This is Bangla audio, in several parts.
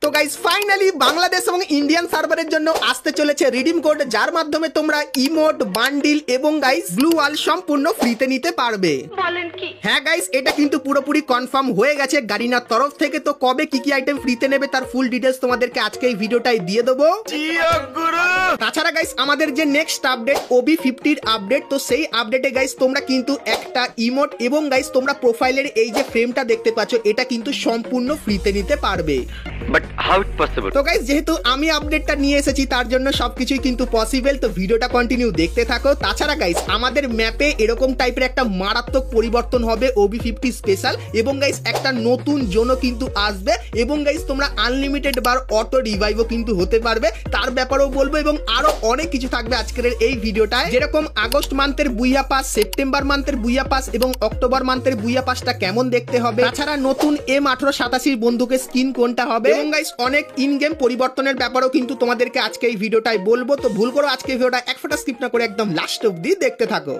তো গাইস ফাইনালি বাংলাদেশ এবং ইন্ডিয়ান সার্ভারের জন্য আসতে চলেছে রিডিম কোড, যার মাধ্যমে তোমরা ইমোট, বান্ডিল এবং গাইস ব্লু ওয়াল সম্পূর্ণ ফ্রিতে নিতে পারবে। বলেন কি? হ্যাঁ গাইস, এটা কিন্তু পুরোপুরি কনফার্ম হয়ে গেছে গারিনার তরফ থেকে। তো কবে কি কি আইটেম ফ্রিতে নেবে তার ফুল ডিটেইলস তোমাদেরকে আজকে এই ভিডিওটাই দিয়ে দেবো। তাছাড়া গাইস আমাদের যে নেক্সট আপডেট OB50 এর আপডেট, তো সেই আপডেটে গাইস তোমরা কিন্তু একটা ইমোট এবং গাইস তোমরা প্রোফাইলের এই যে ফ্রেমটা দেখতে পাচ্ছ এটা কিন্তু সম্পূর্ণ ফ্রিতে নিতে পারবে। But how it possible? তো গাইস যেহেতু আমি আপডেটটা নিয়ে এসেছি তার জন্য সবকিছুই কিন্তু পসিবল, তো ভিডিওটা কন্টিনিউ দেখতে থাকো। তাছাড়া গাইস আমাদের ম্যাপে এরকম টাইপের একটা মারাত্মক পরিবর্তন হবে OB50 স্পেশাল, এবং গাইস একটা নতুন জোনও কিন্তু আসবে, এবং গাইস তোমরা আনলিমিটেড বার অটো রিভাইভও কিন্তু হতে পারবে, তার ব্যাপারেও বলবো, এবং আরো অনেক কিছু থাকবে আজকের এই ভিডিওটায়। যেরকম আগস্ট মান্থের বুইয়া পাস, সেপ্টেম্বর মান্থের বুইয়া পাস এবং অক্টোবর মান্থের বুইয়া পাসটা কেমন দেখতে হবে, তাছাড়া নতুন M1887 বন্দুকের স্কিন কোনটা হবে, এবং গাইস অনেক ইন গেম পরিবর্তনের ব্যাপারেও কিন্তু তোমাদেরকে আজকে এই ভিডিওটাই বলবো। তো ভুল করো আজকে ভিডিওটা এক ফোঁটা স্কিপ না করে একদম লাস্ট অবধি দেখতে থাকো।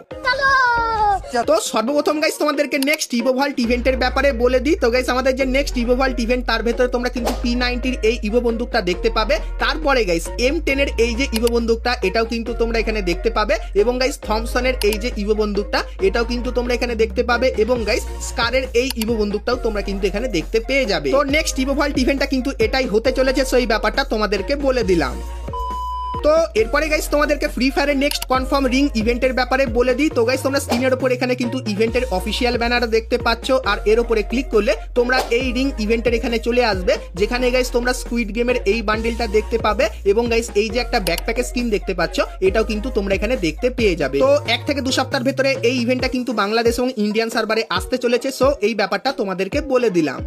তো সর্বপ্রথম গাইস তোমাদেরকে নেক্সট ইভোভল্ট ইভেন্টের ব্যাপারে বলে দিই। তো গাইস আমাদের যে নেক্সট ইভোভল্ট ইভেন্ট তার ভেতরে তোমরা কিন্তু P90 এর এই ইভো বন্দুকটা দেখতে পাবে। তারপরে গাইস M10 এর এই যে ইভো বন্দুকটা এটাও কিন্তু তোমরা এখানে দেখতে পাবে, এবং গাইস থমসনের এই যে ইভো বন্দুকটা এটাও কিন্তু তোমরা এখানে দেখতে পাবে, এবং গাইস স্কারের এই ইভো বন্দুকটাও তোমরা কিন্তু এখানে দেখতে পেয়ে যাবে। তো নেক্সট ইভোভল্ট ইভেন্টটা কিন্তু এটাই হতে চলেছে, সো এই ব্যাপারটা তোমাদেরকে বলে দিলাম। তো এরপরে গাইস তোমাদেরকে ফ্রি ফায়ারের নেক্সট কনফার্ম রিং ইভেন্টের ব্যাপারে বলে দিই। তো গাইস তোমরা স্ক্রিনের উপর এখানে কিন্তু ইভেন্টের অফিসিয়াল ব্যানার দেখতে পাচ্ছ, আর এর উপরে ক্লিক করলে তোমরা এই রিং ইভেন্টের এখানে চলে আসবে, যেখানে গাইস তোমরা স্কুইড গেমের এই বান্ডিলটা দেখতে পাবে, এবং গাইস এই যে একটা ব্যাকপ্যাকের স্কিন দেখতে পাচ্ছ এটাও কিন্তু তোমরা এখানে দেখতে পেয়ে যাবে। তো 1 থেকে 2 সপ্তাহের ভেতরে এই ইভেন্টটা কিন্তু বাংলাদেশ এবং ইন্ডিয়ান সার্ভারে আসতে চলেছে, সো এই ব্যাপারটা তোমাদেরকে বলে দিলাম।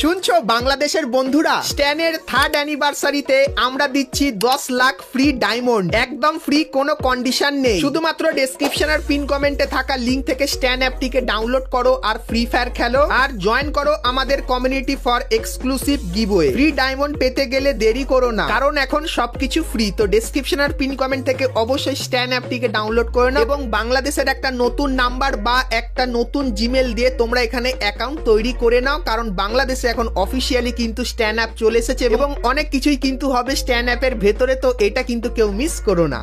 শুনছো বাংলাদেশের বন্ধুরা, স্ট্যানের 3rd অ্যানিভার্সারিতে আমরা দিচ্ছি 10 লাখ ফ্রি ডায়মন্ড, একদম ফ্রি, কোনো কন্ডিশন নেই। শুধুমাত্র ডেসক্রিপশন আর পিন কমেন্টে থাকা লিংক থেকে স্ট্যান অ্যাপটিকে ডাউনলোড করো আর ফ্রি ফায়ার খেলো, আর জয়েন করো আমাদের community for exclusive giveaway. Free diamond পেতে গেলে দেরি করো না, কারণ এখন সবকিছু ফ্রি। তো ডেসক্রিপশন আর পিন কমেন্ট থেকে অবশ্যই স্ট্যান অ্যাপটিকে ডাউনলোড করে নাও, এবং বাংলাদেশের একটা নতুন নাম্বার বা একটা নতুন জিমেল দিয়ে তোমরা এখানে অ্যাকাউন্ট তৈরি করে নাও, কারণ বাংলাদেশে এখন অফিসিয়ালি কিন্তু স্ট্যান অ্যাপ চলে এসেছে, এবং অনেক কিছুই কিন্তু হবে স্ট্যান অ্যাপের ভেতরে, তো এটা কিন্তু কেউ মিস করো না।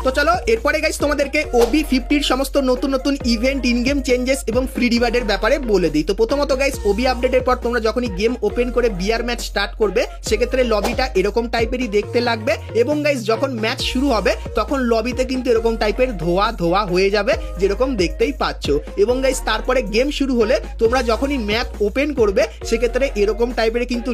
তো চলো এরপরে গাইস তোমাদেরকে OB50 সমস্ত নতুন নতুন ইভেন্ট, ইন গেম চেঞ্জেস এবং ফ্রি রিওয়ার্ডের ব্যাপারে বলে দিই। তো প্রথমত গাইস OB আপডেটের পর তোমরা যখনই গেম ওপেন করে বিআর ম্যাচ স্টার্ট করবে, সেক্ষেত্রে লবিটা এরকম টাইপেরই দেখতে লাগবে, এবং গাইস যখন ম্যাচ শুরু হবে তখন লবিতে কিন্তু এরকম টাইপের ধোয়া ধোয়া হয়ে যাবে, যেরকম দেখতেই পাচ্ছ। এবং গাইস তারপরে গেম শুরু হলে তোমরা যখনই ম্যাপ ওপেন করবে সেক্ষেত্রে এরকম টাইপের কিন্তু